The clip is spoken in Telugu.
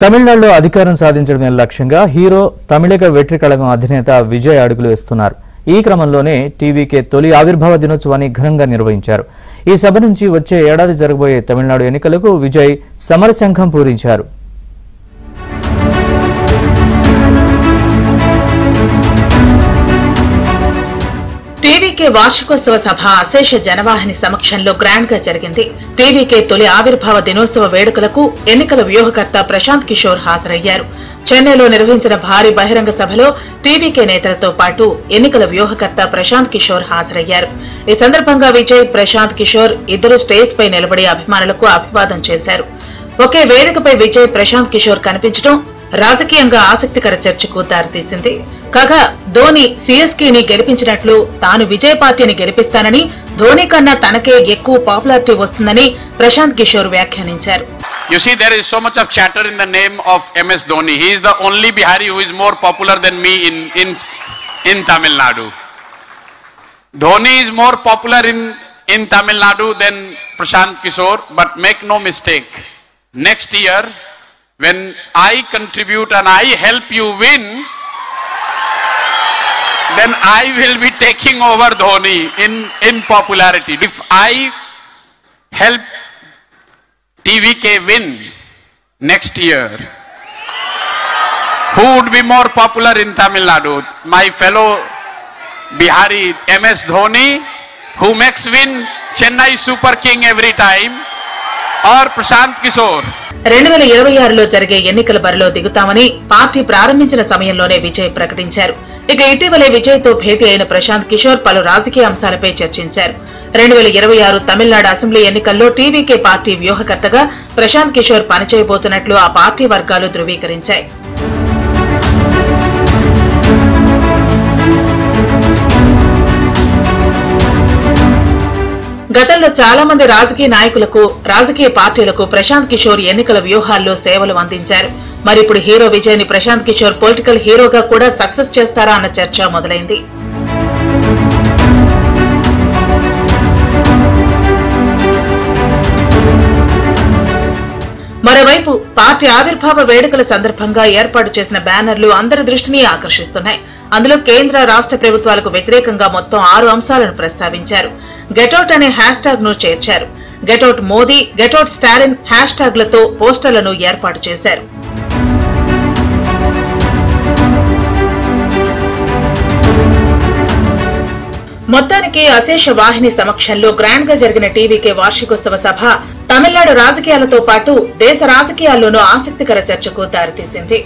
తమిళనాడులో అధికారం సాధించడమే లక్ష్యంగా హీరో తమిళిక వెట్రి కళగం అధినేత విజయ్ అడుగులు వేస్తున్నారు. ఈ క్రమంలోనే టీవీకే తొలి ఆవిర్భావ దినోత్సవాన్ని ఘనంగా నిర్వహించారు. ఈ సభ నుంచి వచ్చే ఏడాది జరగబోయే తమిళనాడు ఎన్నికలకు విజయ్ సమరశంఖం పూరించారు. టీవీకే వార్షికోత్సవ సభ అశేష జనవాహిని సమక్షంలో గ్రాండ్ గా జరిగింది. టీవీకే తొలి ఆవిర్భావ దినోత్సవ వేడుకలకు ఎన్నికల వ్యూహకర్త ప్రశాంత్ కిషోర్ హాజరయ్యారు. చెన్నైలో నిర్వహించిన భారీ బహిరంగ సభలో టీవీకే నేతలతో పాటు ఎన్నికల వ్యూహకర్త ప్రశాంత్ కిషోర్ హాజరయ్యారు. ఈ సందర్భంగా విజయ్, ప్రశాంత్ కిషోర్ ఇద్దరు స్టేజ్ పై నిలబడి అభిమానులకు అభివాదం చేశారు. ఒకే వేదికపై విజయ్, ప్రశాంత్ కిషోర్ కనిపించడం రాజకీయంగా ఆసక్తికర చర్చకు దారితీసింది. కాగా ధోని సిఎస్కేని గెలిపించినట్లు తాను విజయ్ పార్టీని గెలిపిస్తానని, ధోని కన్నా తనకే ఎక్కువ పాపులారిటీ వస్తుందని ప్రశాంత్ కిషోర్ వ్యాఖ్యానించారు. You see, there is so much of chatter in the name of MS Dhoni. He is the only Bihari who is more popular than me in Tamil Nadu. Dhoni is more popular in Tamil Nadu than Prashant Kishore, but make no mistake, next year when I contribute and I help you win, then I will be taking over Dhoni in popularity. If I help TVK win next year, who would be more popular in Tamil Nadu? My fellow Bihari MS Dhoni, who makes win Chennai Super King every time, or Prashant Kishore? 2026లో జరిగే ఎన్నికల బరిలో దిగుతామని పార్టీ ప్రారంభించిన సమయంలోనే విజయ్ ప్రకటించారు. ఇక ఇటీవలే విజయ్ తో భేటీ అయిన ప్రశాంత్ కిషోర్ పలు రాజకీయ అంశాలపై చర్చించారు. 2026 తమిళనాడు అసెంబ్లీ ఎన్నికల్లో టీవీకే పార్టీ వ్యూహకర్తగా ప్రశాంత్ కిషోర్ పనిచేయబోతున్నట్లు ఆ పార్టీ వర్గాలు ధృవీకరించాయి. గతంలో చాలా మంది రాజకీయ నాయకులకు, రాజకీయ పార్టీలకు ప్రశాంత్ కిషోర్ ఎన్నికల వ్యూహాల్లో సేవలు అందించారు. మరి ఇప్పుడు హీరో విజయ్ ని ప్రశాంత్ కిషోర్ పొలిటికల్ హీరోగా కూడా సక్సెస్ చేస్తారా అన్న చర్చ మొదలైంది. మరోవైపు పార్టీ ఆవిర్భావ వేడుకల సందర్భంగా ఏర్పాటు చేసిన బ్యానర్లు అందరి దృష్టిని ఆకర్షిస్తున్నాయి. అందులో కేంద్ర, రాష్ట్ర ప్రభుత్వాలకు వ్యతిరేకంగా మొత్తం 6 అంశాలను ప్రస్తావించారు. గెటౌట్ అనే హ్యాష్ ట్యాగ్ ను చేర్చారు. Get out Modi, get out Stalin hash ట్యాగ్లతో పోస్టర్లను ఏర్పాటు చేశారు. మొత్తానికి అశేష వాహిని సమక్షంలో గ్రాండ్ గా జరిగిన టీవీకే వార్షికోత్సవ సభ తమిళనాడు రాజకీయాలతో పాటు దేశ రాజకీయాల్లోనూ ఆసక్తికర చర్చకు దారితీసింది.